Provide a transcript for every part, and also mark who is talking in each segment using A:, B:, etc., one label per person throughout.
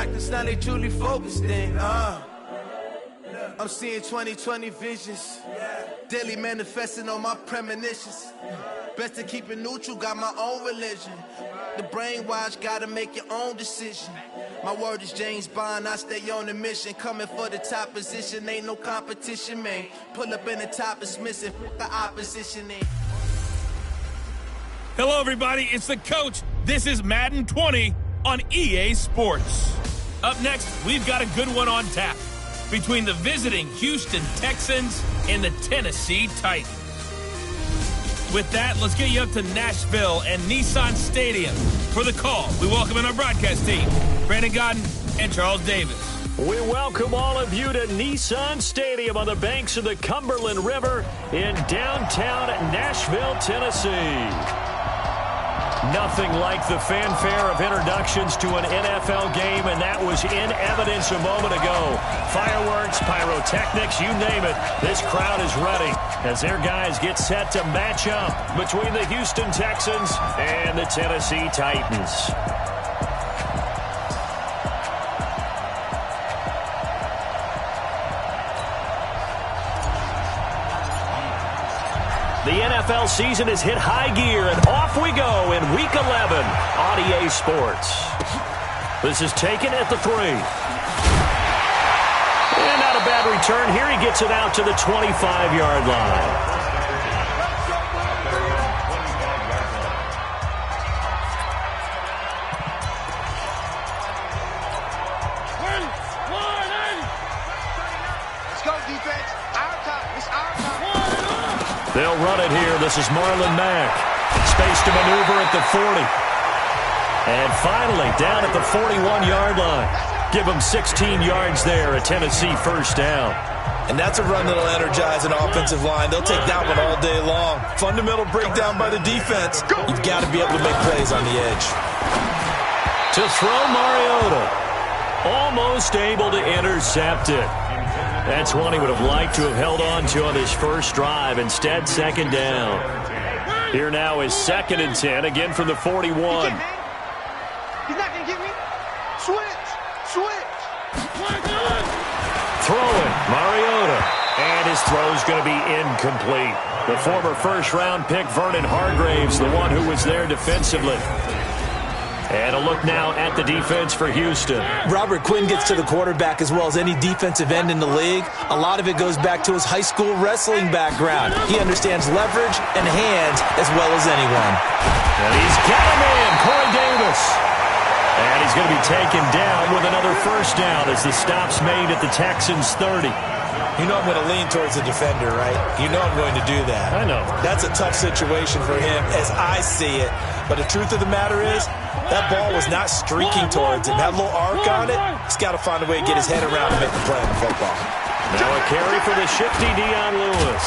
A: practice, now they truly focused in. I'm seeing 2020 visions, daily manifesting on my premonitions. Best to keep it neutral, got my own religion. The brainwash, gotta make your own decision. My word is James Bond, I stay on the mission. Coming for the top position, ain't no competition, man. Pull up in the top, it's missing, the opposition ain't.
B: Hello, everybody, it's the coach. This is Madden 20 on EA Sports. Up next, we've got a good one on tap between the visiting Houston Texans and the Tennessee Titans. With that, let's get you up to Nashville and Nissan Stadium. For the call, we welcome in our broadcast team, Brandon Godden and Charles Davis.
C: We welcome all of you to Nissan Stadium on the banks of the Cumberland River in downtown Nashville, Tennessee. Nothing like the fanfare of introductions to an NFL game, and that was in evidence a moment ago. Fireworks, pyrotechnics, you name it. This crowd is ready as their guys get set to match up between the Houston Texans and the Tennessee Titans. The NFL season has hit high gear, and off we go in Week 11 on EA Sports. This is taken at the 3. And not a bad return. Here he gets it out to the 25-yard line.
D: Let's go, defense. Our time. It's our time.
C: They'll run it here. This is Marlon Mack. Space to maneuver at the 40. And finally, down at the 41-yard line. Give them 16 yards there, a Tennessee first down.
E: And that's a run that'll energize an offensive line. They'll take that one all day long. Fundamental breakdown by the defense. You've got to be able to make plays on the edge.
C: To throw Mariota. Almost able to intercept it. That's one he would have liked to have held on to on his first drive. Instead, second down. Here now is 2nd and 10, again from the 41.
D: He's not going to get me. Switch.
C: Throwing, Mariota. And his throw's going to be incomplete. The former first-round pick, Vernon Hargreaves, the one who was there defensively. And a look now at the defense for Houston.
E: Robert Quinn gets to the quarterback as well as any defensive end in the league. A lot of it goes back to his high school wrestling background. He understands leverage and hands as well as anyone.
C: And he's got him in, Corey Davis. And he's going to be taken down with another first down as the stop's made at the Texans' 30.
E: You know I'm going to lean towards the defender, right? You know I'm going to do that.
C: I know.
E: That's a tough situation for him as I see it. But the truth of the matter is, that ball was not streaking towards him. That little arc on it, he's got to find a way to get his head around and make the play on the football.
C: Now a carry for the shifty Dion Lewis.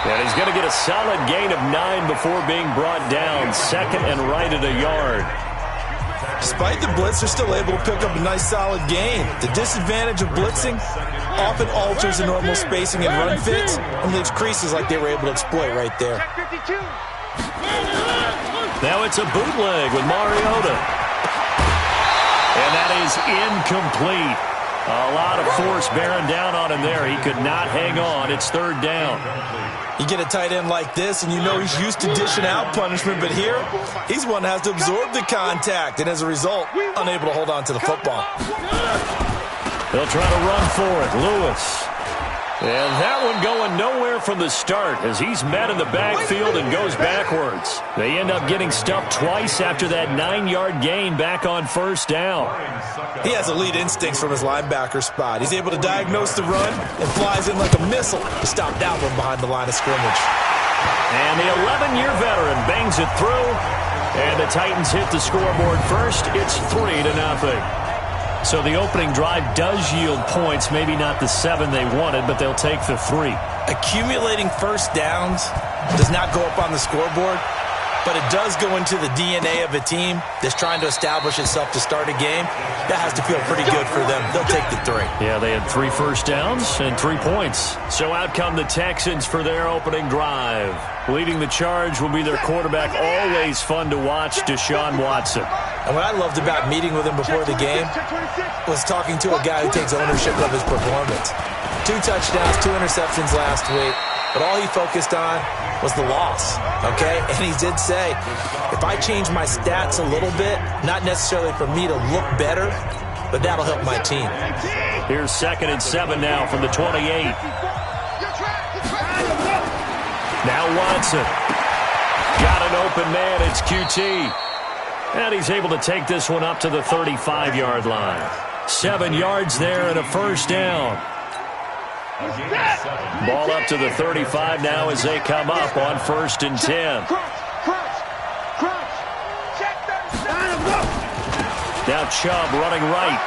C: And he's going to get a solid gain of 9 before being brought down. 2nd and right at a yard.
E: Despite the blitz, they're still able to pick up a nice solid gain. The disadvantage of blitzing often alters the normal spacing and run fits and leaves creases like they were able to exploit right there.
C: Now it's a bootleg with Mariota. And that is incomplete. A lot of force bearing down on him there. He could not hang on. It's 3rd down.
E: You get a tight end like this, and you know he's used to dishing out punishment, but here, he's one that has to absorb the contact, and as a result, unable to hold on to the football.
C: They'll try to run for it. Lewis. And that one going nowhere from the start as he's met in the backfield and goes backwards. They end up getting stuffed twice after that 9-yard gain back on first down.
E: He has elite instincts from his linebacker spot. He's able to diagnose the run and flies in like a missile to stop that one behind the line of scrimmage.
C: And the 11-year veteran bangs it through. And the Titans hit the scoreboard first. It's 3-0. So the opening drive does yield points, maybe not the 7 they wanted, but they'll take the 3.
E: Accumulating first downs does not go up on the scoreboard, but it does go into the DNA of a team that's trying to establish itself to start a game. That has to feel pretty good for them. They'll take the 3.
C: Yeah, they had 3 first downs and 3 points. So out come the Texans for their opening drive. Leading the charge will be their quarterback, always fun to watch, Deshaun Watson.
E: And what I loved about meeting with him before the game was talking to a guy who takes ownership of his performance. 2 touchdowns, 2 interceptions last week, but all he focused on was the loss, okay? And he did say, if I change my stats a little bit, not necessarily for me to look better, but that'll help my team.
C: Here's 2nd and 7 now from the 28. Now Watson. Got an open man. It's QT. And he's able to take this one up to the 35-yard line. 7 yards there and a first down. Ball up to the 35 now as they come up on 1st and 10. Now Chubb running right.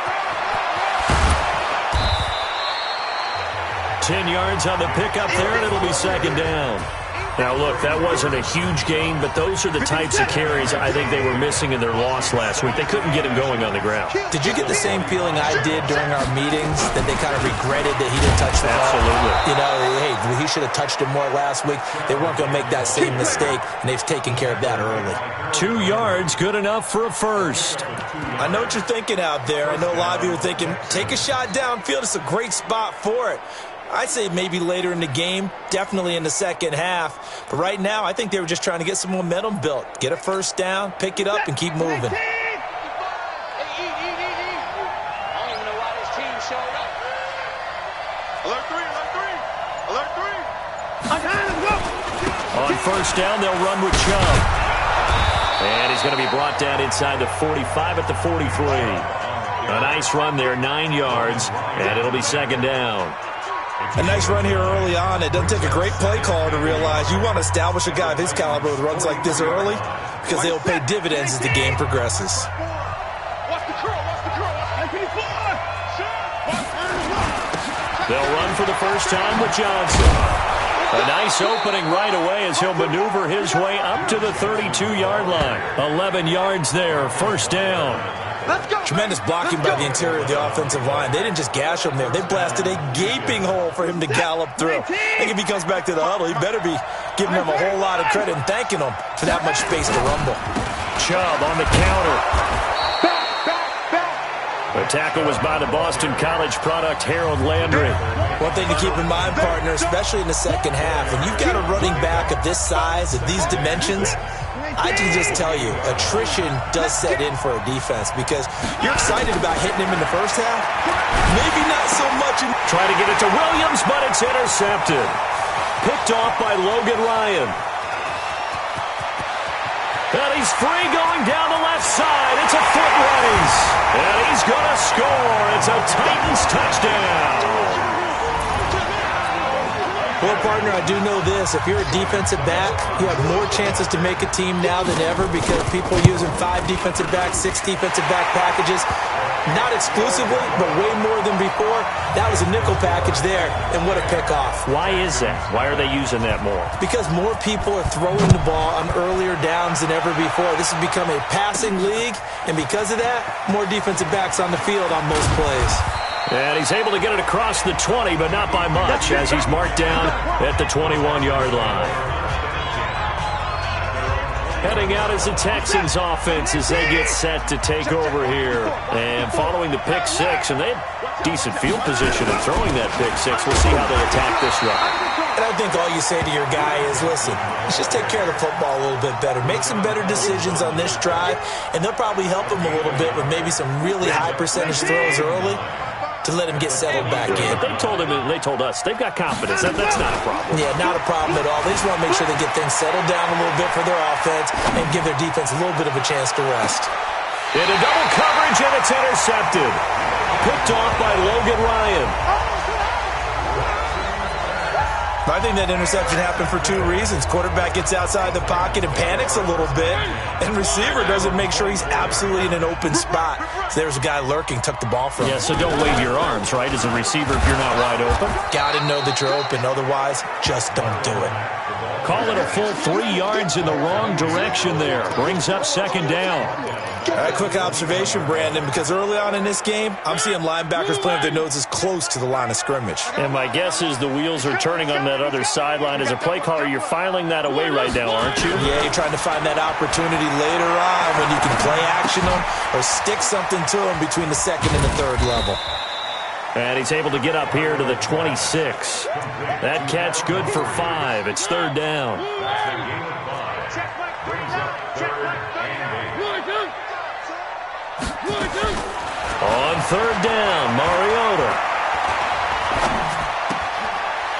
C: 10 yards on the pickup there, and it'll be 2nd down. Now, look, that wasn't a huge gain, but those are the types of carries I think they were missing in their loss last week. They couldn't get him going on the ground.
E: Did you get the same feeling I did during our meetings, that they kind of regretted that he didn't touch the ball?
C: Absolutely.
E: You know, hey, he should have touched it more last week. They weren't going to make that same mistake, and they've taken care of that early.
C: 2 yards, good enough for a first.
E: I know what you're thinking out there. I know a lot of you are thinking, take a shot downfield. It's a great spot for it. I'd say maybe later in the game, definitely in the second half. But right now, I think they were just trying to get some momentum built. Get a first down, pick it up, and keep moving.
D: I don't even know why this team showed up. Alert 3.
C: On 1st down, they'll run with Chubb. And he's going to be brought down inside the 45 at the 43. A nice run there, 9 yards, and it'll be 2nd down.
E: A nice run here early on. It doesn't take a great play caller to realize you want to establish a guy of his caliber with runs like this early, because they'll pay dividends as the game progresses.
C: They'll run for the first time with Johnson. A nice opening right away as he'll maneuver his way up to the 32-yard line. 11 yards there, 1st down.
E: Tremendous blocking by the interior of the offensive line. They didn't just gash him there. They blasted a gaping hole for him to gallop through. I think if he comes back to the huddle, he better be giving them a whole lot of credit and thanking them for that much space to rumble.
C: Chubb on the counter. The tackle was by the Boston College product, Harold Landry.
E: One thing to keep in mind, partner, especially in the second half, when you've got a running back of this size, of these dimensions, I can just tell you, attrition does set in for a defense, because you're excited about hitting him in the first half. Maybe not so much.
C: Try to get it to Williams, but it's intercepted. Picked off by Logan Ryan. And he's free going down the left side. It's a foot race. And he's going to score. It's a Titans touchdown.
E: Well, partner, I do know this. If you're a defensive back, you have more chances to make a team now than ever, because people are using 5 defensive backs, 6 defensive back packages. Not exclusively, but way more than before. That was a nickel package there, and what a pickoff.
C: Why is that? Why are they using that more?
E: Because more people are throwing the ball on earlier downs than ever before. This has become a passing league, and because of that, more defensive backs on the field on most plays.
C: And he's able to get it across the 20, but not by much, as he's marked down at the 21-yard line. Heading out is the Texans offense as they get set to take over here. And following the pick 6, and they had decent field position in throwing that pick 6. We'll see how they attack this run.
E: And I think all you say to your guy is, listen, let's just take care of the football a little bit better. Make some better decisions on this drive, and they'll probably help him a little bit with maybe some really high percentage throws early to let him get settled back in.
C: They told him, they told us, they've got confidence. That's not a problem.
E: Yeah, not a problem at all. They just want to make sure they get things settled down a little bit for their offense and give their defense a little bit of a chance to rest.
C: Into double coverage, and it's intercepted. Picked off by Logan Ryan.
E: I think that interception happened for 2 reasons. Quarterback gets outside the pocket and panics a little bit, and receiver doesn't make sure he's absolutely in an open spot. So there's a guy lurking, took the ball from him.
C: Yeah, so don't wave your arms, right, as a receiver if you're not wide open.
E: Got to know that you're open. Otherwise, just don't do it.
C: Call it a full 3 yards in the wrong direction there. Brings up 2nd down.
E: All right, quick observation, Brandon, because early on in this game, I'm seeing linebackers playing with their noses close to the line of scrimmage.
C: And my guess is the wheels are turning on the that other sideline. As a play caller, you're filing that away right now, aren't you?
E: Yeah, you're trying to find that opportunity later on when you can play action them or stick something to them between the second and the third level.
C: And he's able to get up here to the 26. That catch good for 5. It's third down. On third down, Mariota.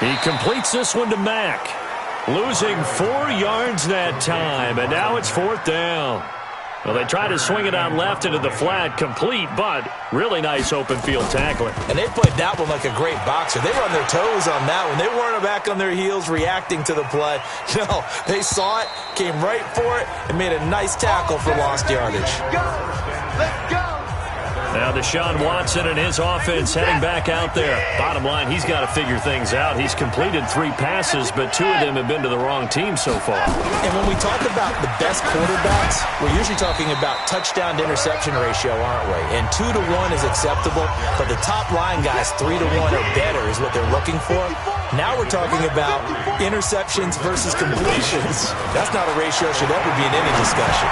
C: He completes this one to Mack. Losing 4 yards that time, and now it's fourth down. Well, they try to swing it on left into the flat, complete, but really nice open field tackling.
E: And they played that one like a great boxer. They were on their toes on that one. They weren't back on their heels reacting to the play. No, they saw it, came right for it, and made a nice tackle for lost yardage.
D: Let's go!
C: Now Deshaun Watson and his offense heading back out there. Bottom line, he's got to figure things out. He's completed 3 passes, but 2 of them have been to the wrong team so far.
E: And when we talk about the best quarterbacks, we're usually talking about touchdown to interception ratio, aren't we? And 2 to 1 is acceptable, but the top line guys 3 to 1 or better is what they're looking for. Now we're talking about interceptions versus completions. That's not a ratio that should ever be in any discussion.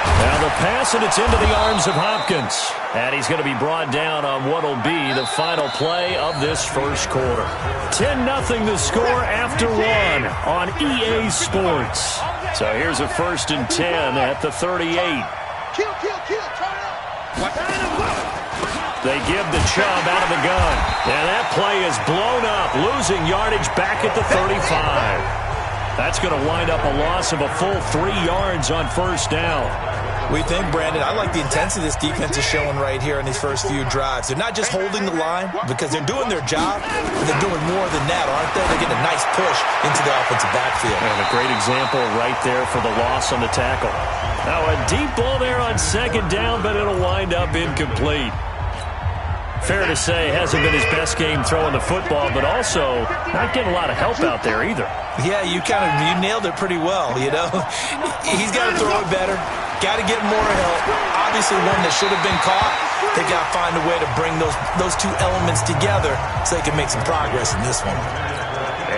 C: Now the pass, and it's into the arms of Hopkins. And he's going to be brought down on what will be the final play of this first quarter. 10-0 the score after 1 on EA Sports. So here's a 1st and 10 at the 38. They give the Chubb out of the gun. And that play is blown up, losing yardage back at the 35. That's going to wind up a loss of a full 3 yards on first down.
E: We think, Brandon, I like the intensity this defense is showing right here in these first few drives. They're not just holding the line because they're doing their job, but they're doing more than that, aren't they? They're getting a nice push into the offensive backfield.
C: And a great example right there for the loss on the tackle. Now a deep ball there on second down, but it'll wind up incomplete. Fair to say, hasn't been his best game throwing the football, but also not getting a lot of help out there either.
E: Yeah, you nailed it pretty well, you know. He's got to throw it better. Got to get more help. Obviously one that should have been caught. They got to find a way to bring those 2 elements together so they can make some progress in this one.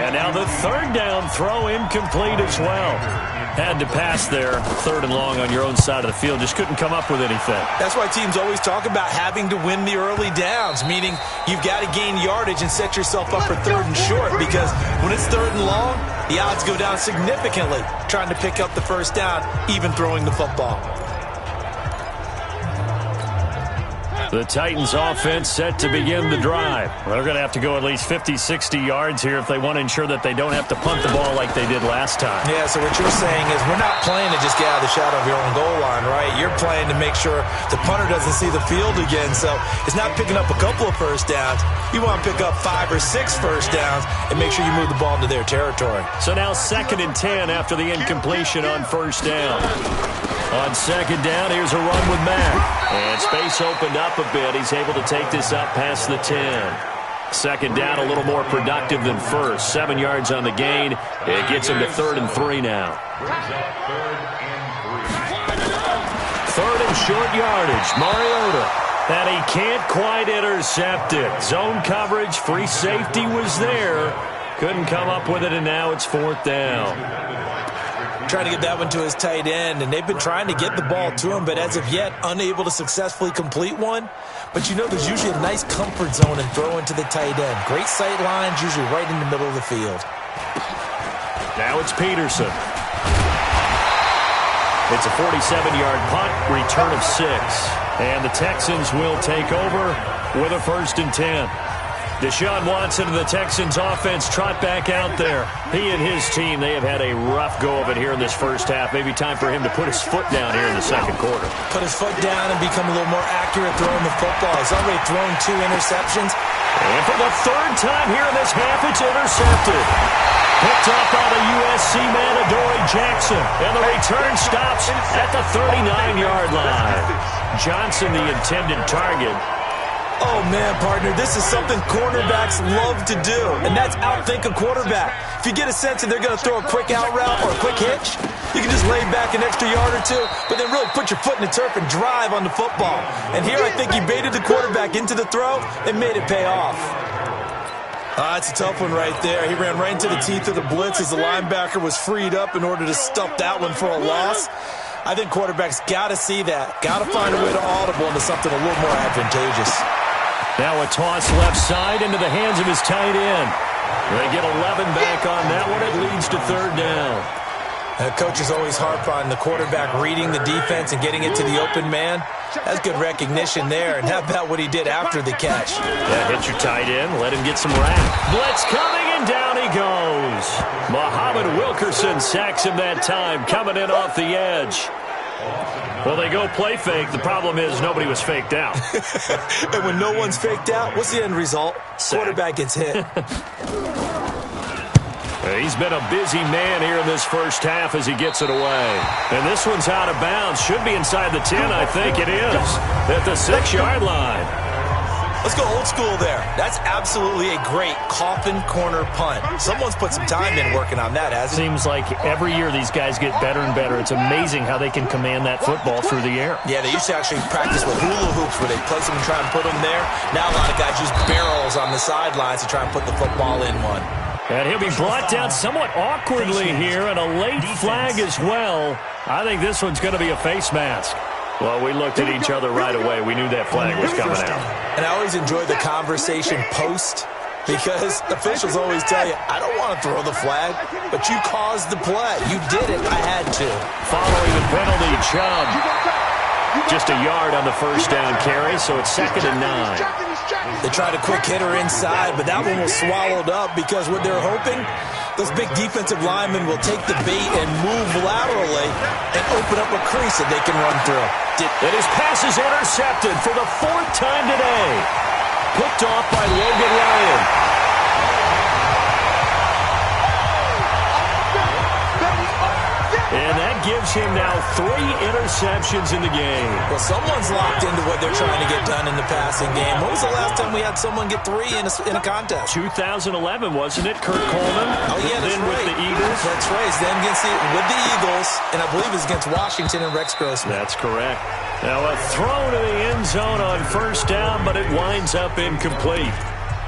C: And now the third down throw incomplete as well. Had to pass there, 3rd and long on your own side of the field. Just couldn't come up with anything.
E: That's why teams always talk about having to win the early downs, meaning you've got to gain yardage and set yourself up for 3rd and short, because when it's 3rd and long, the odds go down significantly trying to pick up the first down, even throwing the football.
C: The Titans offense set to begin the drive. Well, they're going to have to go at least 50, 60 yards here if they want to ensure that they don't have to punt the ball like they did last time.
E: Yeah, so what you're saying is we're not playing to just get out of the shadow of your own goal line, right? You're playing to make sure the punter doesn't see the field again. So it's not picking up a couple of first downs. You want to pick up 5 or 6 first downs and make sure you move the ball into their territory.
C: So now 2nd and 10 after the incompletion on first down. On second down, here's a run with Mack. And space opened up a bit. He's able to take this up past the 10. Second down, a little more productive than first. 7 yards on the gain. It gets him to 3rd and 3 now. 3rd and short yardage. Mariota. And he can't quite intercept it. Zone coverage, free safety was there. Couldn't come up with it, and now it's 4th down.
E: Trying to get that one to his tight end, and they've been trying to get the ball to him, but as of yet, unable to successfully complete one. But you know there's usually a nice comfort zone in throwing to the tight end. Great sight lines, usually right in the middle of the field.
C: Now it's Peterson. It's a 47-yard punt, return of 6. And the Texans will take over with a 1st and 10. Deshaun Watson and the Texans offense trot back out there. He and his team, they have had a rough go of it here in this first half. Maybe time for him to put his foot down here in the second quarter.
E: Put his foot down and become a little more accurate throwing the football. He's already thrown 2 interceptions.
C: And for the 3rd time here in this half, it's intercepted. Picked up by the USC man, Adoree Jackson. And the return stops at the 39-yard line. Johnson, the intended target.
E: Oh, man, partner, this is something cornerbacks love to do, and that's outthink a quarterback. If you get a sense that they're going to throw a quick out route or a quick hitch, you can just lay back an extra yard or 2, but then really put your foot in the turf and drive on the football. And here I think he baited the quarterback into the throw and made it pay off. It's a tough one right there. He ran right into the teeth of the blitz as the linebacker was freed up in order to stuff that one for a loss. I think quarterbacks got to see that. Got to find a way to audible into something a little more advantageous.
C: Now a toss left side into the hands of his tight end. They get 11 back on that one. It leads to third down.
E: Coaches always harp on the quarterback reading the defense and getting it to the open man. That's good recognition there. And how about what he did after the catch?
C: Yeah, hit your tight end. Let him get some rap. Blitz coming, and down he goes. Muhammad Wilkerson sacks him that time, coming in off the edge. Well, they go play fake. The problem is nobody was faked out.
E: And when no one's faked out, what's the end result? Sack. Quarterback gets hit.
C: He's been a busy man here in this first half as he gets it away. And this one's out of bounds. Should be inside the 10, I think it is. At the 6-yard line.
E: Let's go old school there. That's absolutely a great coffin corner punt. Someone's put some time in working on that, hasn't it?
F: Seems like every year these guys get better and better. It's amazing how they can command that football through the air.
E: Yeah, they used to actually practice with hula hoops where they place them and try and put them there. Now a lot of guys use barrels on the sidelines to try and put the football in one.
C: And he'll be brought down somewhat awkwardly here, and a late flag as well. I think this one's going to be a face mask. Well, we looked at each other right away. We knew that flag was coming out.
E: And I always enjoy the conversation post, because officials always tell you, I don't want to throw the flag, but you caused the play. You did it. I had to.
C: Following the penalty, Chubb. Just a yard on the first down carry, so it's 2nd and 9.
E: They tried a quick hitter inside, but that one was swallowed up because what they're hoping, those big defensive linemen will take the bait and move laterally and open up a crease that they can run through.
C: And his pass is intercepted for the 4th time today. Picked off by Logan Ryan. And that gives him now 3 interceptions in the game.
E: Well, someone's locked into what they're trying to get done in the passing game. When was the last time we had someone get 3 in a contest?
C: 2011, wasn't it? Kurt Coleman.
E: Oh, yeah, that's
C: then
E: right.
C: With the Eagles.
E: That's right. It's then with the Eagles, and I believe it's against Washington and Rex Grossman.
C: That's correct. Now a throw to the end zone on first down, but it winds up incomplete.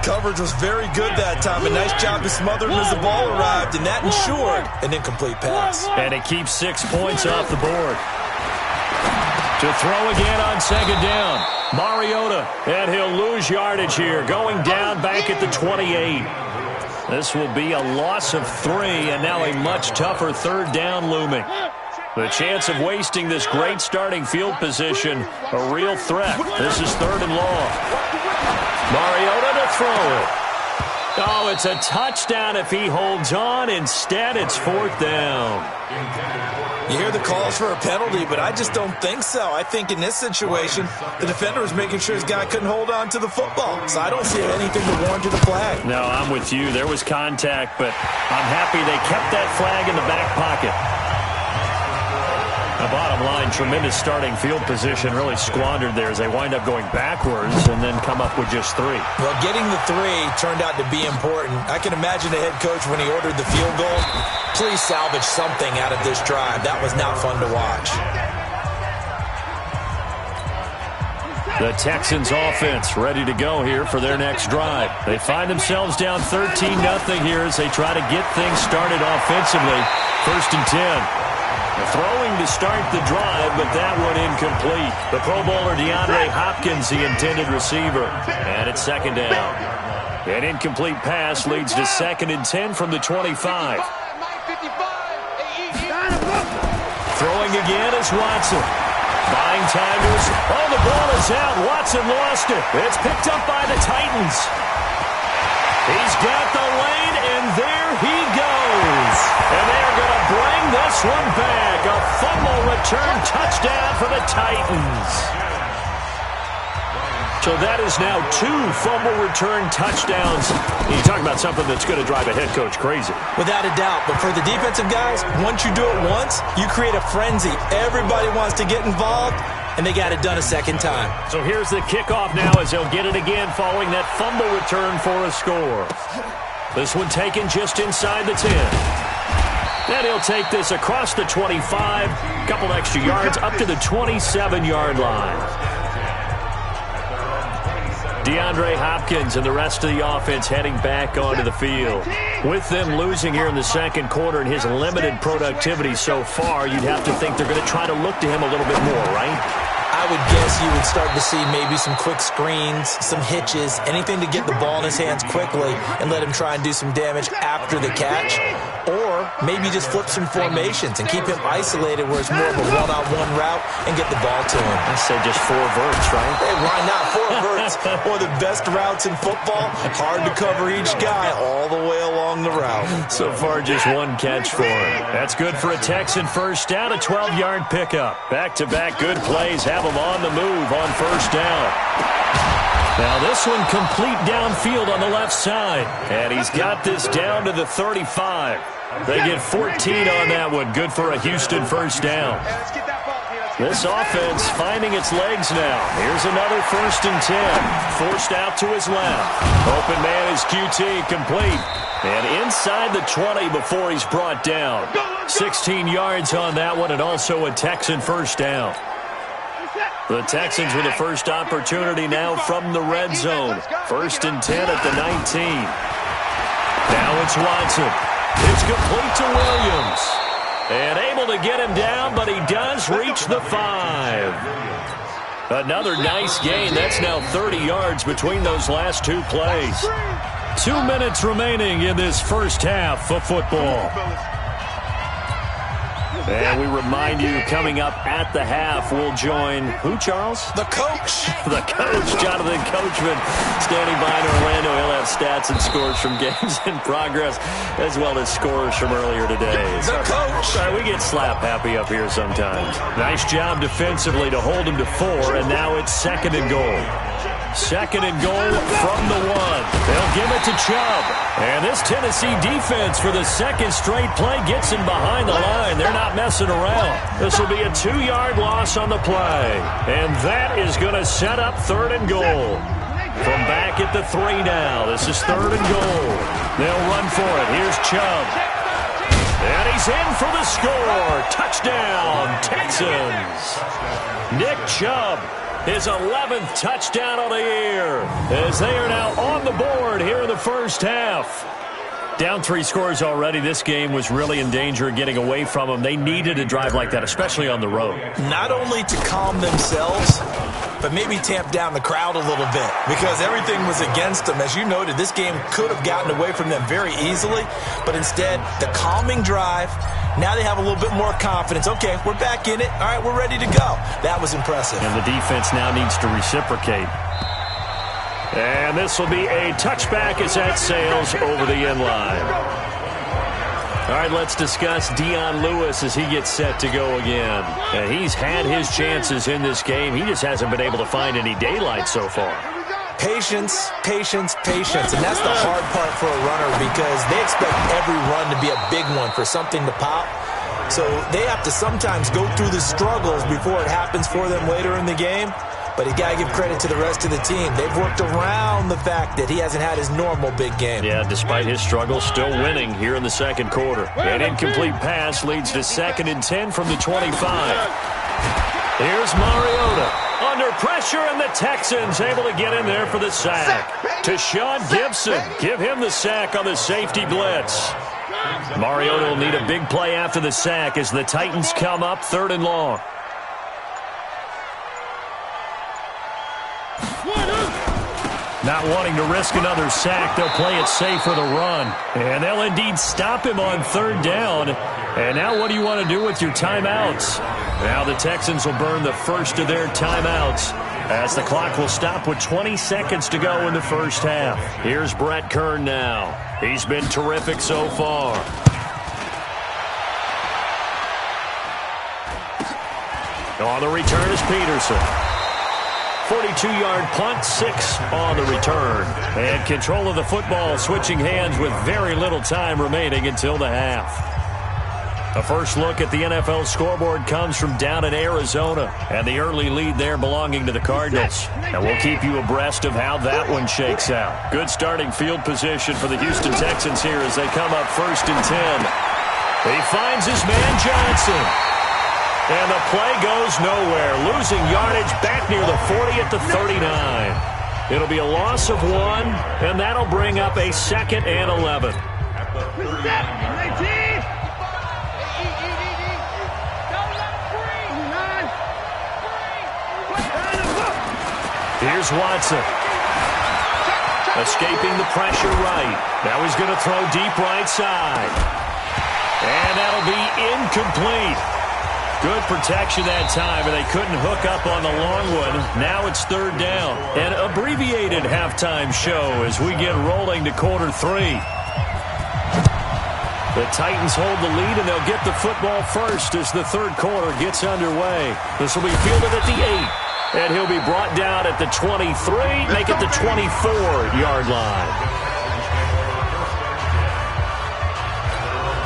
E: Coverage was very good that time. A nice job of smothering as the ball arrived, and that ensured an incomplete pass.
C: And it keeps 6 points off the board. To throw again on 2nd down. Mariota, and he'll lose yardage here, going down back at the 28. This will be a loss of 3, and now a much tougher 3rd down looming. The chance of wasting this great starting field position, a real threat. This is 3rd and long. Mariota to throw it. Oh, it's a touchdown if he holds on. Instead, it's 4th down.
E: You hear the calls for a penalty, but I just don't think so. I think in this situation, the defender was making sure his guy couldn't hold on to the football. So I don't see anything to warrant a flag.
C: No, I'm with you. There was contact, but I'm happy they kept that flag in the back pocket. The bottom line, tremendous starting field position, really squandered there as they wind up going backwards and then come up with just 3.
E: Well, getting the 3 turned out to be important. I can imagine the head coach when he ordered the field goal. Please salvage something out of this drive. That was not fun to watch.
C: The Texans offense ready to go here for their next drive. They find themselves down 13-0 here as they try to get things started offensively. 1st and 10. Throwing to start the drive, but that one incomplete. The Pro Bowler DeAndre Hopkins, the intended receiver. And it's 2nd down. An incomplete pass leads to 2nd and 10 from the 25. Throwing again is Watson. Buying time to his... Oh, the ball is out. Watson lost it. It's picked up by the Titans. He's got the lane, and there he goes. And they're going to bring this one back. A fumble return touchdown for the Titans. So that is now 2 fumble return touchdowns. You talk about something that's going to drive a head coach crazy.
E: Without a doubt. But for the defensive guys, once you do it once, you create a frenzy. Everybody wants to get involved, and they got it done a 2nd time.
C: So here's the kickoff now as they'll get it again following that fumble return for a score. This one taken just inside the 10. Then he'll take this across the 25, couple extra yards up to the 27-yard line. DeAndre Hopkins and the rest of the offense heading back onto the field. With them losing here in the second quarter and his limited productivity so far, you'd have to think they're going to try to look to him a little bit more, right?
E: I would guess you would start to see maybe some quick screens, some hitches, anything to get the ball in his hands quickly and let him try and do some damage after the catch. Or maybe just flip some formations and keep him isolated where it's more of a one-on-one route and get the ball to him.
C: I say just 4 verts, right?
E: Hey, why not? 4 verts, one of the best routes in football. Hard to cover each guy all the way along the route.
C: So far, just 1 catch for him. That's good for a Texan first down, a 12-yard pickup. Back-to-back good plays have him on the move on first down. Now this one complete downfield on the left side. And he's got this down to the 35. They get 14 on that one. Good for a Houston first down. This offense finding its legs now. Here's another 1st and 10. Forced out to his left. Open man is QT, complete. And inside the 20 before he's brought down. 16 yards on that one and also a Texan first down. The Texans with the first opportunity now from the red zone. 1st and 10 at the 19. Now it's Watson. It's complete to Williams. And able to get him down, but he does reach the 5. Another nice gain. That's now 30 yards between those last 2 plays. 2 minutes remaining in this first half of football. And we remind you, coming up at the half, we'll join who, Charles?
E: The coach.
C: The coach, Jonathan Coachman, standing by in Orlando. He'll have stats and scores from games in progress, as well as scores from earlier today.
E: The coach.
C: Sorry, we get slap happy up here sometimes. Nice job defensively to hold him to 4, and now it's 2nd and goal. 2nd and goal from the 1. They'll give it to Chubb. And this Tennessee defense for the 2nd straight play gets him behind the line. They're not messing around. This will be a 2-yard loss on the play. And that is going to set up 3rd and goal. From back at the 3 now. This is 3rd and goal. They'll run for it. Here's Chubb. And he's in for the score. Touchdown, Texans. Nick Chubb. His 11th touchdown of the year as they are now on the board here in the first half. Down 3 scores already. This game was really in danger of getting away from them. They needed a drive like that, especially on the road.
E: Not only to calm themselves, but maybe tamp down the crowd a little bit because everything was against them. As you noted, this game could have gotten away from them very easily, but instead, the calming drive. Now they have a little bit more confidence. Okay, we're back in it. All right, we're ready to go. That was impressive.
C: And the defense now needs to reciprocate. And this will be a touchback as that sails over the end line. All right, let's discuss Dion Lewis as he gets set to go again. And he's had his chances in this game. He just hasn't been able to find any daylight so far.
E: Patience, patience, patience. And that's the hard part for a runner because they expect every run to be a big one for something to pop. So they have to sometimes go through the struggles before it happens for them later in the game. But you got to give credit to the rest of the team. They've worked around the fact that he hasn't had his normal big game.
C: Yeah, despite his struggles, still winning here in the second quarter. An incomplete pass leads to 2nd and 10 from the 25. Here's Mariota. Under pressure, and the Texans able to get in there for the sack. To Sean Gibson. Give him the sack on the safety blitz. Mariota will need a big play after the sack as the Titans come up 3rd and long. Not wanting to risk another sack, they'll play it safe with a run. And they'll indeed stop him on 3rd down. And now what do you want to do with your timeouts? Now the Texans will burn the first of their timeouts as the clock will stop with 20 seconds to go in the first half. Here's Brett Kern now. He's been terrific so far. On the return is Peterson. 42-yard punt, 6 on the return. And control of the football switching hands with very little time remaining until the half. A first look at the NFL scoreboard comes from down in Arizona, and the early lead there belonging to the Cardinals. And we'll keep you abreast of how that one shakes out. Good starting field position for the Houston Texans here as they come up 1st and 10. He finds his man Johnson. And the play goes nowhere. Losing yardage back near the 40 at the 39. It'll be a loss of 1, and that'll bring up a 2nd and 11. Here's Watson. Escaping the pressure right. Now he's going to throw deep right side. And that'll be incomplete. Good protection that time, and they couldn't hook up on the long one. Now it's 3rd down. An abbreviated halftime show as we get rolling to quarter 3. The Titans hold the lead, and they'll get the football first as the 3rd quarter gets underway. This will be fielded at the 8. And he'll be brought down at the 23, make it the 24-yard line.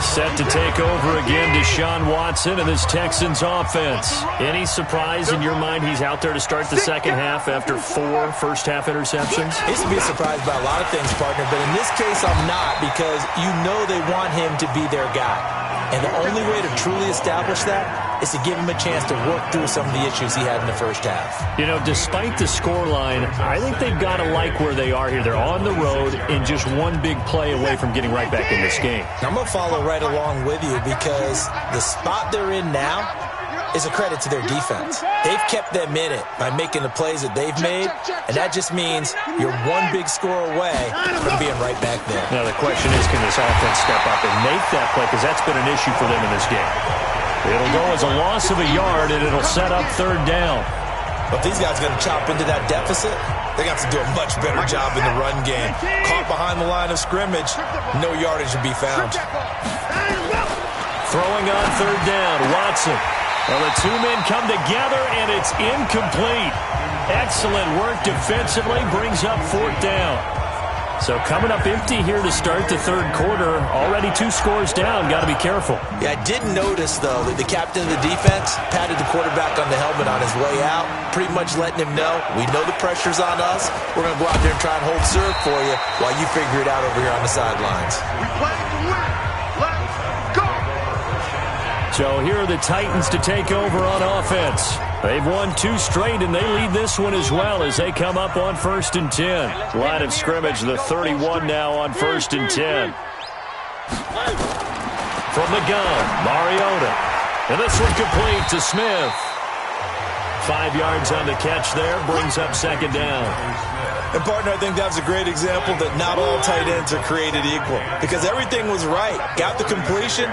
C: Set to take over again, Deshaun Watson and this Texans offense. Any surprise in your mind he's out there to start the second half after 4 first-half interceptions?
E: He's to be surprised by a lot of things, partner, but in this case I'm not, because you know they want him to be their guy. And the only way to truly establish that is to give him a chance to work through some of the issues he had in the first half.
C: You know, despite the scoreline, I think they've got to like where they are here. They're on the road and just one big play away from getting right back in this game.
E: I'm going to follow right along with you, because the spot they're in now is a credit to their defense. They've kept them in it by making the plays that they've made, and that just means you're one big score away from being right back there.
C: Now the question is, can this offense step up and make that play, because that's been an issue for them in this game. It'll go as a loss of a yard, and it'll set up 3rd down.
E: But if these guys are going to chop into that deficit, they got to do a much better job in the run game. Caught behind the line of scrimmage, no yardage to be found.
C: Throwing on 3rd down, Watson. Well, the 2 men come together, and it's incomplete. Excellent work defensively, brings up 4th down. So coming up empty here to start the 3rd quarter. Already 2 scores down. Got to be careful.
E: Yeah, I did notice, though, that the captain of the defense patted the quarterback on the helmet on his way out, pretty much letting him know, we know the pressure's on us. We're going to go out there and try and hold serve for you while you figure it out over here on the sidelines.
A: We play to win. Let's go.
C: So here are the Titans to take over on offense. They've won 2 straight, and they lead this one as well as they come up on 1st and 10. Line of scrimmage, the 31 now on 1st and 10. From the gun, Mariota. And this one complete to Smith. 5 yards on the catch there, brings up 2nd down.
E: And, partner, I think that's a great example that not all tight ends are created equal, because everything was right. Got the completion,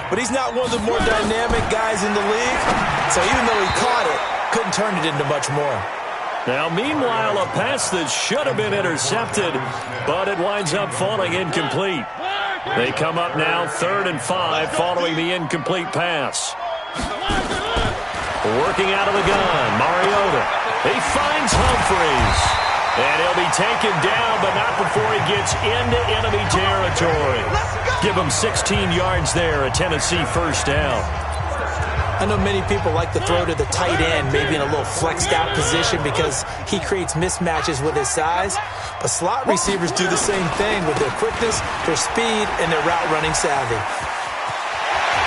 E: but he's not one of the more dynamic guys in the league. So even though he caught it, couldn't turn it into much more.
C: Now, meanwhile, a pass that should have been intercepted, but it winds up falling incomplete. They come up now 3rd and 5 following the incomplete pass. Working out of the gun, Mariota. He finds Humphries. And he'll be taken down, but not before he gets into enemy territory. Give him 16 yards there, a Tennessee 1st down.
E: I know many people like to throw to the tight end, maybe in a little flexed out position because he creates mismatches with his size. But slot receivers do the same thing with their quickness, their speed, and their route running savvy.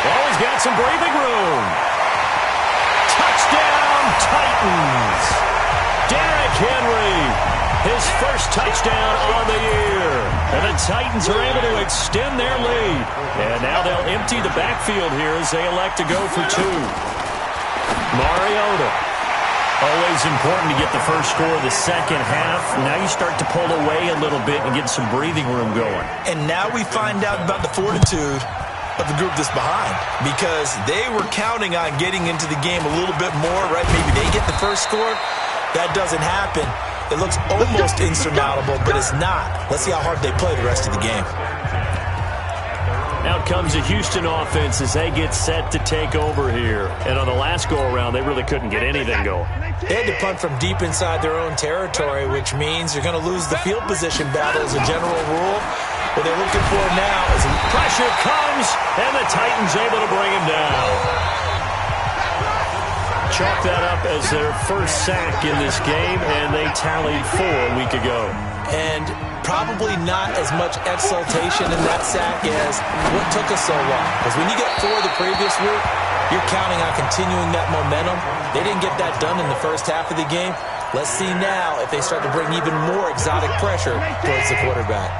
C: Oh, he's got some breathing room. Touchdown, Titans. Derrick Henry. His first touchdown on the year. And the Titans are able to extend their lead. And now they'll empty the backfield here as they elect to go for 2. Mariota. Always important to get the first score of the second half. Now you start to pull away a little bit and get some breathing room going.
E: And now we find out about the fortitude of the group that's behind, because they were counting on getting into the game a little bit more, right? Maybe they get the first score. That doesn't happen. It looks almost insurmountable, but it's not. Let's see how hard they play the rest of the game.
C: Out comes the Houston offense as they get set to take over here. And on the last go-around, they really couldn't get anything going.
E: They had to punt from deep inside their own territory, which means you're going to lose the field position battle as a general rule. What they're looking for now is
C: pressure comes, and the Titans able to bring him down. Chalk that up as their first sack in this game, and they tallied 4 a week ago.
E: And probably not as much exultation in that sack as what took us so long. Because when you get 4 the previous week, you're counting on continuing that momentum. They didn't get that done in the first half of the game. Let's see now if they start to bring even more exotic pressure towards the quarterback.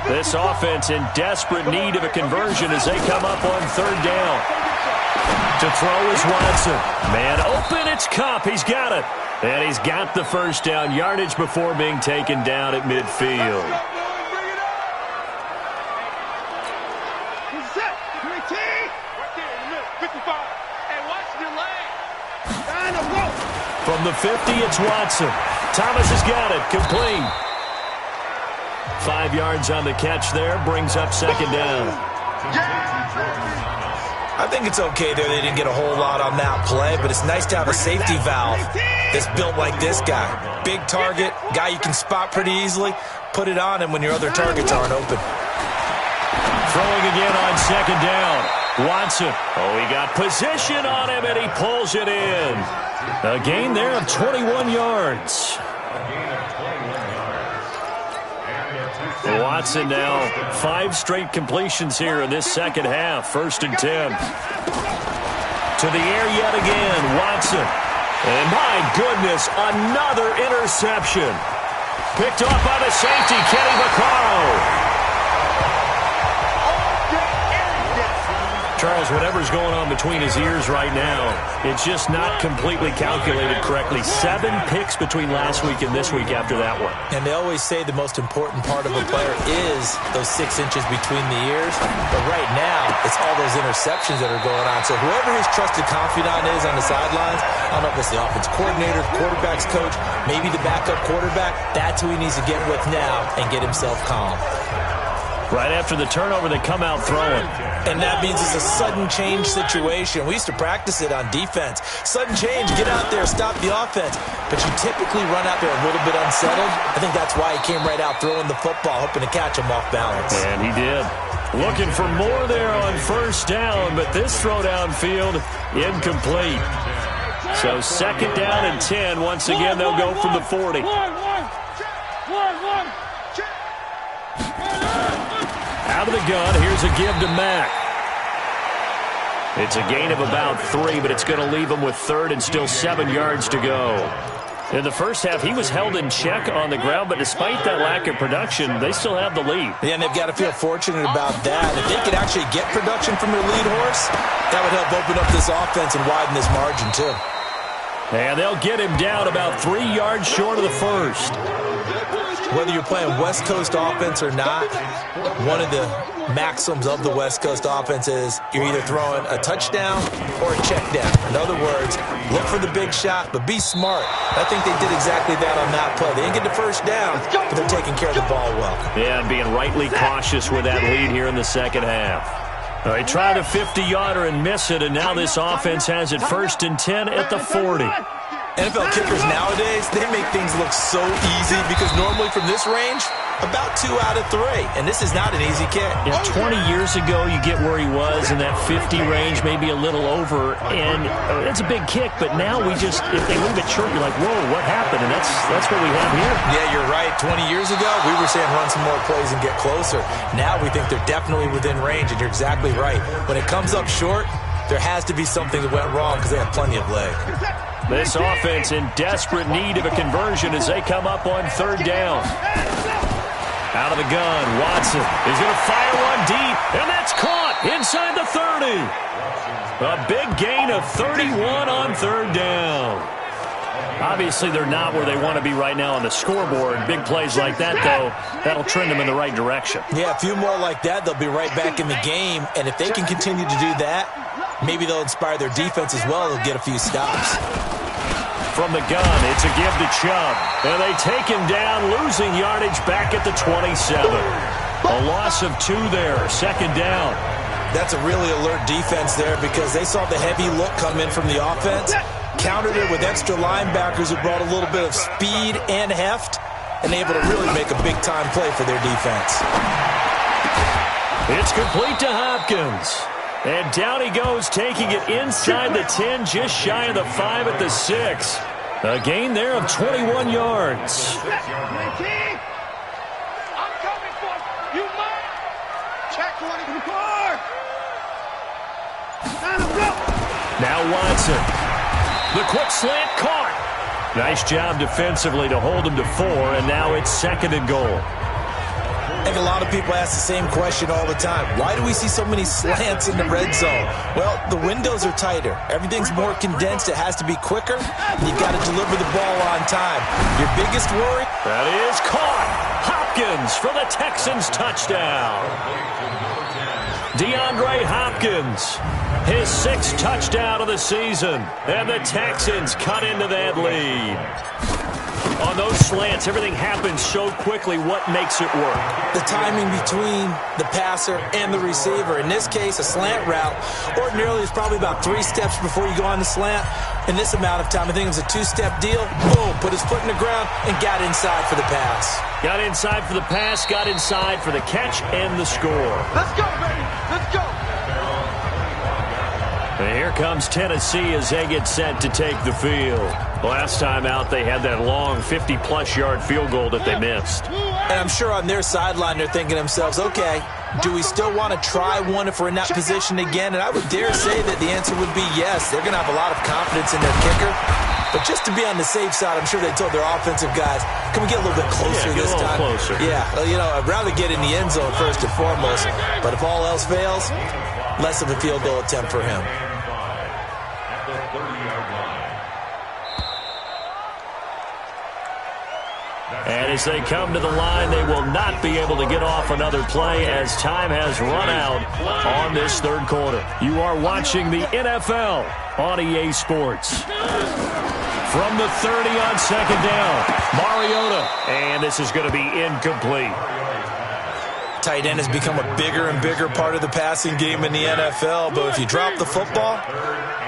C: This offense in desperate need of a conversion as they come up on third down. To throw is Watson. Man open, it's Kupp. He's got it. And he's got the first down yardage before being taken down at midfield. From the 50, it's Watson. Thomas has got it. Complete. 5 yards on the catch there. Brings up second down.
E: I think it's okay there. They didn't get a whole lot on that play, but it's nice to have a safety valve that's built like this guy. Big target, guy you can spot pretty easily. Put it on him when your other targets aren't open.
C: Throwing again on second down. Watson. Oh, he got position on him, and he pulls it in. A gain there of 21 yards. Watson now 5 straight completions here in this second half. 1st and 10. To the air yet again. Watson. And my goodness, another interception. Picked off by the safety, Kenny Vaccaro. Charles, whatever's going on between his ears right now, it's just not completely calculated correctly. 7 picks between last week and this week after that one.
E: And they always say the most important part of a player is those 6 inches between the ears. But right now, it's all those interceptions that are going on. So whoever his trusted confidant is on the sidelines, I don't know if it's the offense coordinator, quarterback's coach, maybe the backup quarterback, that's who he needs to get with now and get himself calm.
C: Right after the turnover, they come out throwing.
E: And that means it's a sudden change situation. We used to practice it on defense. Sudden change, get out there, stop the offense. But you typically run out there a little bit unsettled. I think that's why he came right out throwing the football, hoping to catch him off balance.
C: And he did. Looking for more there on first down, but this throw downfield, incomplete. So second down and 10. Once again, they'll go from the 40. Out of the gun, here's a give to Mack. It's a gain of about 3, but it's going to leave him with 3rd and still 7 yards to go. In the first half, he was held in check on the ground, but despite that lack of production, they still have the lead.
E: Yeah, and they've got to feel fortunate about that. If they could actually get production from their lead horse, that would help open up this offense and widen this margin, too.
C: And they'll get him down about 3 yards short of the first.
E: Whether you're playing West Coast offense or not, one of the maxims of the West Coast offense is you're either throwing a touchdown or a check down. In other words, look for the big shot, but be smart. I think they did exactly that on that play. They didn't get the first down, but they're taking care of the ball well.
C: Yeah, and being rightly cautious with that lead here in the second half. They tried a 50-yarder and miss it, and now this offense has it 1st and 10 at the 40.
E: NFL kickers nowadays, they make things look so easy because normally from this range, about 2 out of 3. And this is not an easy kick.
C: Yeah, 20 years ago, you get where he was in that 50 range, maybe a little over. And it's a big kick, but now we just, if they leave it short, you're like, whoa, what happened? And that's what we have here.
E: Yeah, you're right. 20 years ago, we were saying run some more plays and get closer. Now we think they're definitely within range, and you're exactly right. When it comes up short, there has to be something that went wrong because they have plenty of leg.
C: This offense in desperate need of a conversion as they come up on third down. Out of the gun, Watson is going to fire one deep, and that's caught inside the 30. A big gain of 31 on third down. Obviously, they're not where they want to be right now on the scoreboard. Big plays like that, though, that'll trend them in the right direction.
E: Yeah, a few more like that, they'll be right back in the game. And if they can continue to do that, maybe they'll inspire their defense as well. They'll get a few stops.
C: From the gun, it's a give to Chubb. And they take him down, losing yardage back at the 27. A loss of 2 there, second down.
E: That's a really alert defense there because they saw the heavy look come in from the offense, countered it with extra linebackers who brought a little bit of speed and heft, and able to really make a big-time play for their defense.
C: It's complete to Hopkins. And down he goes, taking it inside the 10, just shy of the 5 at the 6. A gain there of 21 yards.
D: I'm coming for you, Mike. Check 24.
C: Now Watson. The quick slant caught. Nice job defensively to hold them to 4, and now it's 2nd and goal.
E: I think a lot of people ask the same question all the time. Why do we see so many slants in the red zone? Well, the windows are tighter. Everything's more condensed. It has to be quicker, and you've got to deliver the ball on time. Your biggest worry?
C: That is caught. Hopkins for the Texans touchdown. DeAndre Hopkins, his 6th touchdown of the season, and the Texans cut into that lead. On those slants, everything happens so quickly. What makes it work?
E: The timing between the passer and the receiver. In this case, a slant route ordinarily is probably about 3 steps before you go on the slant. In this amount of time, I think it was a 2-step deal. Boom, put his foot in the ground and got inside for the pass.
C: Got inside for the pass, got inside for the catch and the score.
D: Let's go, baby. Let's go.
C: And here comes Tennessee as they get set to take the field. Last time out, they had that long 50-plus yard field goal that they missed.
E: And I'm sure on their sideline, they're thinking to themselves, okay, do we still want to try one if we're in that position again? And I would dare say that the answer would be yes. They're going to have a lot of confidence in their kicker. But just to be on the safe side, I'm sure they told their offensive guys, can we get a little bit closer this time?
C: Closer.
E: Yeah, well, you know, I'd rather get in the end zone first and foremost. But if all else fails, less of a field goal attempt for him.
C: And as they come to the line, they will not be able to get off another play as time has run out on this 3rd quarter. You are watching the NFL on EA Sports. From the 30 on 2nd down, Mariota. And this is going to be incomplete.
E: Tight end has become a bigger and bigger part of the passing game in the NFL. But if you drop the football,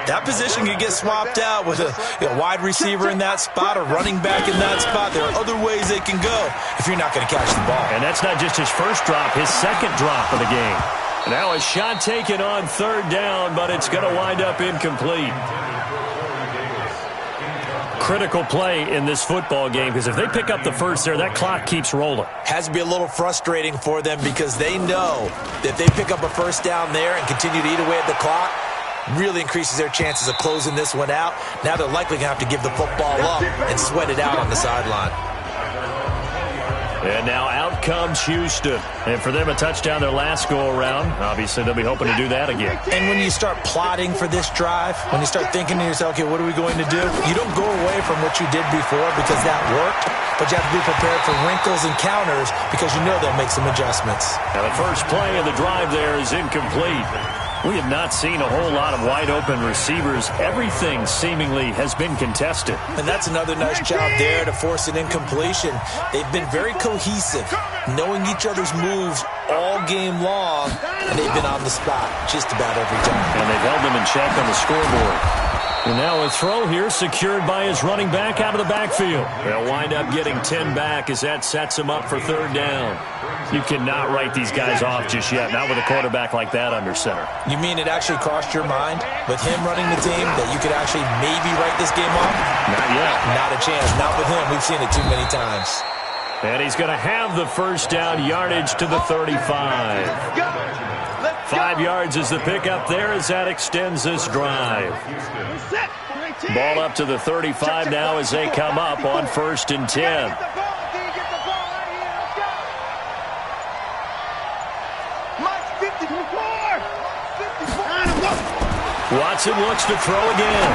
E: that position can get swapped out with a wide receiver in that spot, a running back in that spot. There are other ways they can go if you're not going to catch the ball.
C: And that's not just his first drop, his 2nd drop of the game. Now a shot taken on 3rd down, but it's going to wind up incomplete. Critical play in this football game because if they pick up the first there, that clock keeps rolling.
E: Has to be a little frustrating for them because they know that if they pick up a first down there and continue to eat away at the clock, really increases their chances of closing this one out. Now they're likely going to have to give the football up and sweat it out on the sideline.
C: And now out comes Houston. And for them, a touchdown their last go-around. Obviously, they'll be hoping to do that again.
E: And when you start plotting for this drive, when you start thinking to yourself, okay, what are we going to do? You don't go away from what you did before because that worked, but you have to be prepared for wrinkles and counters because you know they'll make some adjustments.
C: Now, the first play of the drive there is incomplete. We have not seen a whole lot of wide-open receivers. Everything seemingly has been contested.
E: And that's another nice job there to force an incompletion. They've been very cohesive, knowing each other's moves all game long, and they've been on the spot just about every time.
C: And they've held them in check on the scoreboard. And now a throw here secured by his running back out of the backfield. They'll wind up getting 10 back as that sets them up for 3rd down. You cannot write these guys off just yet, not with a quarterback like that under center.
E: You mean it actually crossed your mind with him running the team that you could actually maybe write this game off?
C: Not yet.
E: Not a chance. Not with him. We've seen it too many times.
C: And he's going to have the first down yardage to the 35. 5 yards is the pickup there as that extends this drive. Ball up to the 35 now as they come up on 1st and 10. Watson looks to throw again.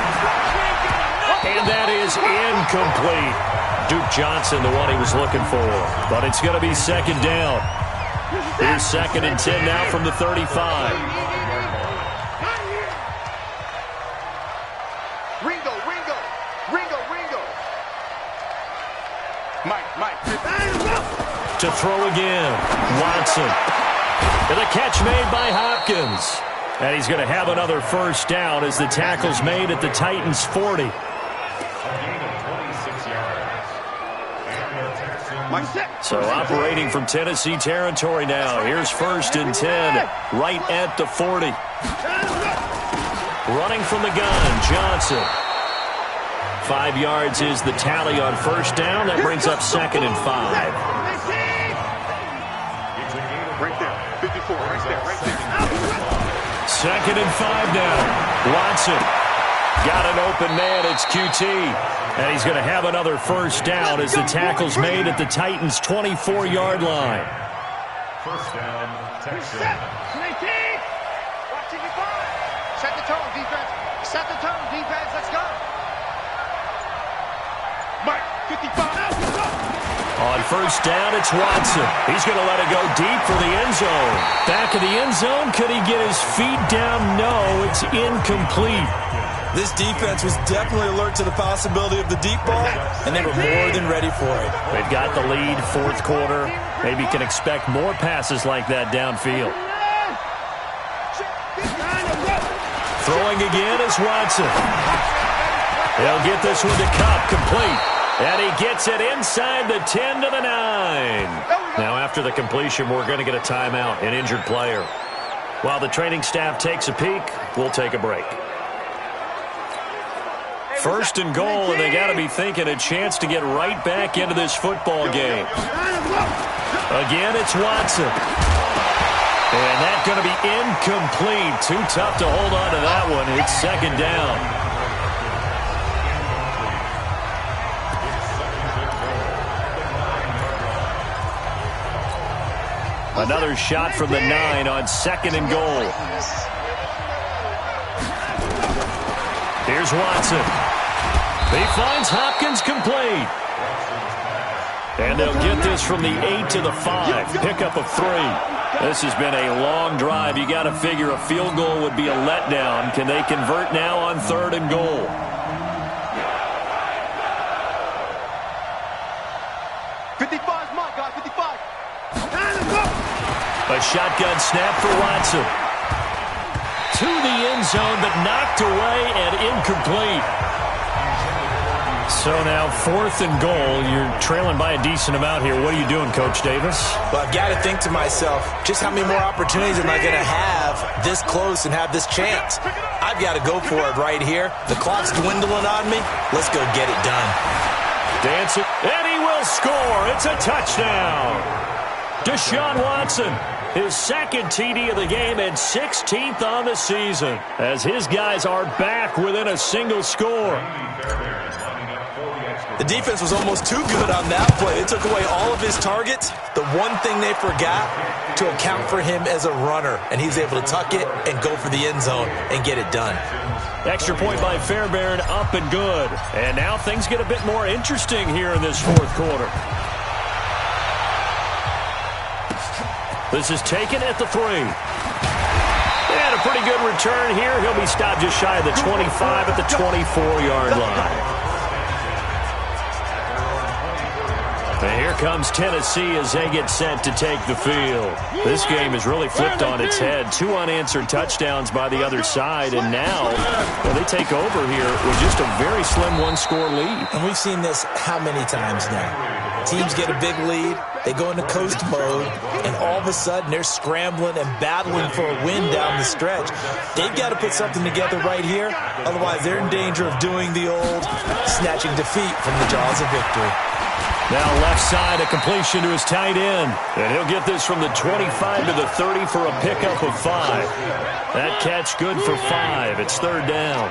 C: And that is incomplete. Duke Johnson, the one he was looking for. But it's going to be 2nd down. Here's 2nd and 10 now from the 35.
D: Ringo. Mike.
C: To throw again. Watson. And the catch made by Hopkins. And he's going to have another first down as the tackle's made at the Titans' 40. So operating from Tennessee territory now. Here's 1st and 10, right at the 40. Running from the gun, Johnson. 5 yards is the tally on 1st down. That brings up 2nd and 5.
D: Right there. 54, right there.
C: 2nd and 5 now. Watson. got an open man. It's QT. And he's going to have another first down as the tackle's made at the Titans' 24-yard line.
G: First down, Texans.
D: Watching your ball. Set the tone, defense. Set the tone, defense. Let's go. Mike, 55.
C: On first down, it's Watson. He's going to let it go deep for the end zone. Back of the end zone. Could he get his feet down? No, it's incomplete.
E: This defense was definitely alert to the possibility of the deep ball, and they were more than ready for it.
C: They've got the lead, fourth quarter. Maybe can expect more passes like that downfield. Throwing again is Watson. He'll get this one to Cup, complete. And he gets it inside the 10 to the 9. Now after the completion, we're going to get a timeout, an injured player. While the training staff takes a peek, we'll take a break. First and goal, and they got to be thinking a chance to get right back into this football game. Again, it's Watson. And that's going to be incomplete. Too tough to hold on to that one. It's second down. Another shot from the 9 on second and goal. Here's Watson. He finds Hopkins complete. And they'll get this from the 8 to the 5. Pickup of 3. This has been a long drive. You got to figure a field goal would be a letdown. Can they convert now on third and goal? A shotgun snap for Watson. To the end zone, but knocked away and incomplete. So now fourth and goal. You're trailing by a decent amount here. What are you doing, Coach Davis?
E: Well, I've got to think to myself, just how many more opportunities am I going to have this close and have this chance? I've got to go for it right here. The clock's dwindling on me. Let's go get it done.
C: Dancing, and he will score. It's a touchdown. Deshaun Watson, his second TD of the game and 16th on the season, as his guys are back within a single score.
E: The defense was almost too good on that play. They took away all of his targets. The one thing they forgot, to account for him as a runner, and he's able to tuck it and go for the end zone and get it done.
C: Extra point by Fairbairn, up and good. And now things get a bit more interesting here in this fourth quarter. This is taken at the 3. And a pretty good return here. He'll be stopped just shy of the 25 at the 24-yard line. And here comes Tennessee as they get set to take the field. This game is really flipped on its head. 2 unanswered touchdowns by the other side, and now they take over here with just a very slim one-score lead.
E: And we've seen this how many times now? Teams get a big lead, they go into coast mode, and all of a sudden they're scrambling and battling for a win down the stretch. They've got to put something together right here, otherwise they're in danger of doing the old snatching defeat from the jaws of victory.
C: Now left side, a completion to his tight end. And he'll get this from the 25 to the 30 for a pickup of 5. That catch good for 5. It's third down.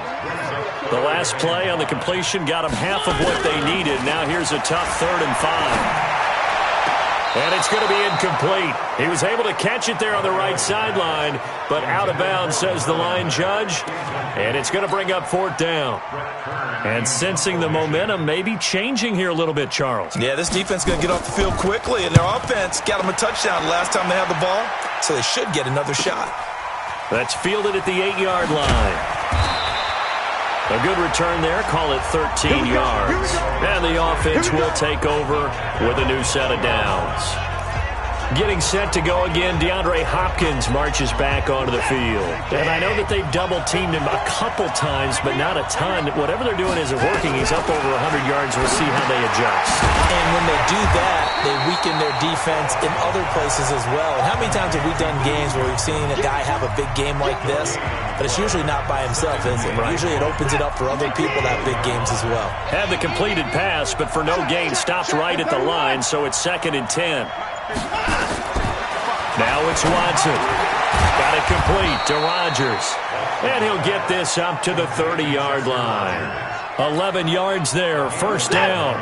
C: The last play on the completion got them half of what they needed. Now here's a tough 3rd and 5. And it's going to be incomplete. He was able to catch it there on the right sideline, but out of bounds, says the line judge. And it's going to bring up 4th down. And sensing the momentum may be changing here a little bit, Charles.
E: Yeah, this defense is going to get off the field quickly, and their offense got them a touchdown last time they had the ball, so they should get another shot.
C: That's fielded at the 8-yard line. A good return there. Call it 13 yards. And the offense will take over with a new set of downs. Getting set to go again, DeAndre Hopkins marches back onto the field. And I know that they've double-teamed him a couple times, but not a ton. Whatever they're doing isn't working. He's up over 100 yards. We'll see how they adjust.
E: And when they do that, they weaken their defense in other places as well. And how many times have we done games where we've seen a guy have a big game like this, but it's usually not by himself, is it? Right. Usually it opens it up for other people to have big games as well.
C: Had the completed pass, but for no gain, stopped right at the line, so it's 2nd and 10. Now it's Watson. Got it complete to Rodgers. And he'll get this up to the 30-yard line. 11 yards there, first down.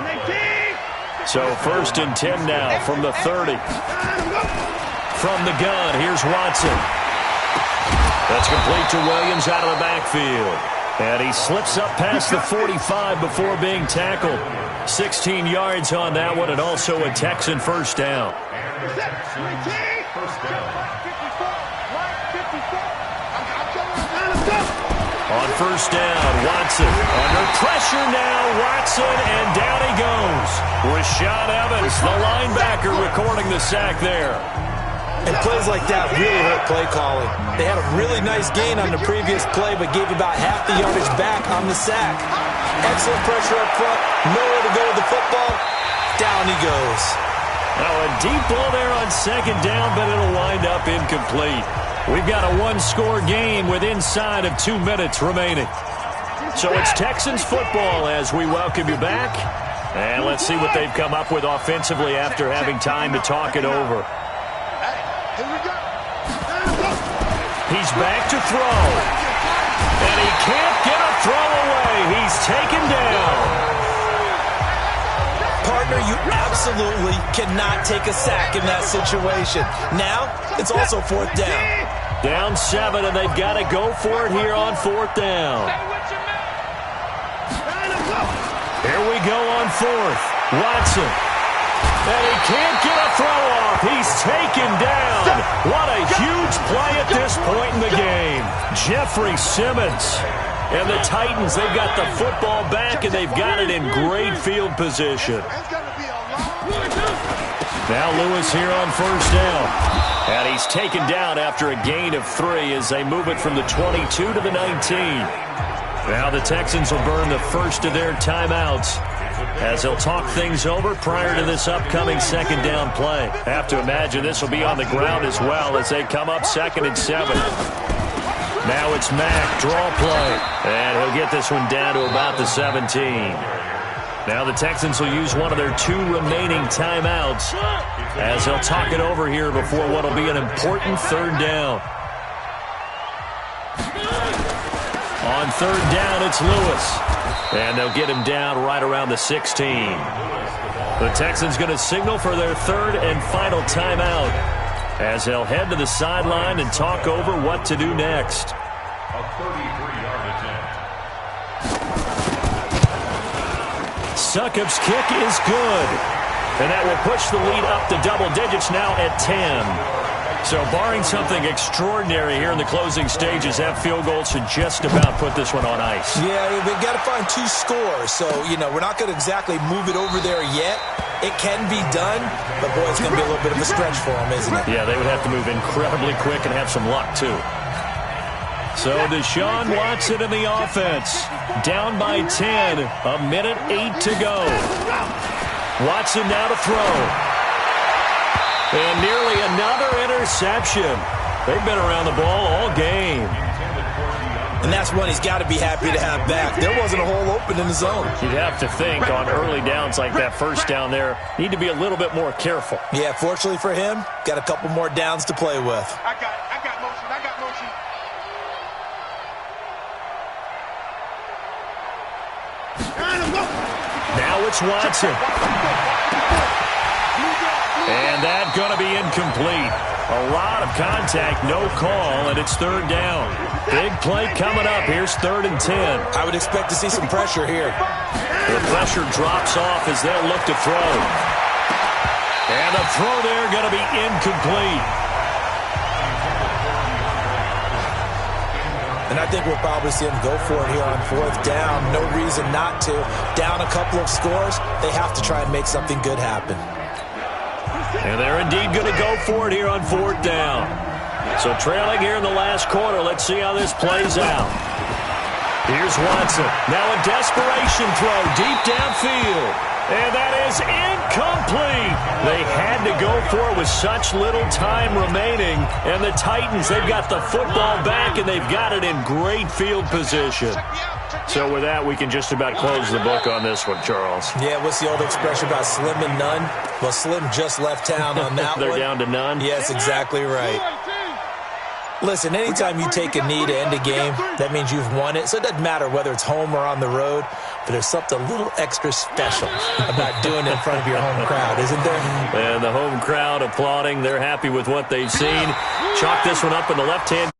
C: So 1st and 10 now from the 30. From the gun, here's Watson. That's complete to Williams out of the backfield. And he slips up past the 45 before being tackled. 16 yards on that one, and also a Texan first down. On first down, Watson under pressure now. Watson, and down he goes. Rashaan Evans, the linebacker, recording the sack there.
E: And plays like that really hurt play calling. They had a really nice gain on the previous play, but gave about half the yardage back on the sack. Excellent pressure up front. Nowhere to go with the football. Down he goes.
C: Now a deep ball there on second down, but it'll wind up incomplete. We've got a one-score game with inside of 2 minutes remaining. So it's Texans football as we welcome you back. And let's see what they've come up with offensively after having time to talk it over. He's back to throw. And he can't get a throw away. He's taken down.
E: Partner, you absolutely cannot take a sack in that situation. Now, it's also 4th down.
C: Down 7, and they've got to go for it here on 4th down. Here we go on 4th. Watson. And he can't get a throw off. He's taken down. What a huge play at this point in the game. Jeffrey Simmons. And the Titans, they've got the football back, and they've got it in great field position. Now Lewis here on first down. And he's taken down after a gain of 3 as they move it from the 22 to the 19. Now the Texans will burn the first of their timeouts as they'll talk things over prior to this upcoming second down play. Have to imagine this will be on the ground as well as they come up 2nd and 7. Now it's Mack, draw play, and he'll get this one down to about the 17. Now the Texans will use one of their 2 remaining timeouts as they'll talk it over here before what will be an important 3rd down. On 3rd down, it's Lewis. And they'll get him down right around the 16. The Texans going to signal for their 3rd and final timeout as they'll head to the sideline and talk over what to do next.
G: A 33-yard attempt.
C: Succop's kick is good. And that will push the lead up to double digits now at 10. So barring something extraordinary here in the closing stages, that field goal should just about put this one on ice.
E: Yeah, we've got to find 2 scores. So, we're not going to exactly move it over there yet. It can be done, but, boy, it's going to be a little bit of a stretch for them, isn't it?
C: Yeah, they would have to move incredibly quick and have some luck, too. So Deshaun Watson in the offense. Down by 10. A minute 8 to go. Watson now to throw. And nearly another interception. They've been around the ball all game.
E: And that's one he's got to be happy to have back. There wasn't a hole open in the zone.
C: You'd have to think on early downs like that first down there, need to be a little bit more careful.
E: Yeah, fortunately for him, got a couple more downs to play with.
H: I got motion.
C: Now it's Watson. And that's going to be incomplete. A lot of contact, no call, and it's 3rd down. Big play coming up. Here's 3rd and 10.
E: I would expect to see some pressure here.
C: The pressure drops off as they'll look to throw. And the throw there going to be incomplete.
E: And I think we'll probably see him go for it here on 4th down. No reason not to. Down a couple of scores, they have to try and make something good happen.
C: And they're indeed going to go for it here on 4th down. So trailing here in the last quarter. Let's see how this plays out. Here's Watson. Now a desperation throw deep downfield. And that is incomplete. They had to go for it with such little time remaining. And the Titans, they've got the football back, and they've got it in great field position.
F: So with that, we can just about close the book on this one, Charles.
E: Yeah, what's the old expression about slim and none? Well, Slim just left town on that
F: They're
E: one.
F: down to none?
E: Yes, exactly right. Listen, anytime you take a knee to end a game, that means you've won it. So it doesn't matter whether it's home or on the road, but there's something a little extra special about doing it in front of your home crowd, isn't there?
C: And the home crowd applauding. They're happy with what they've seen. Chalk this one up in the left-hand.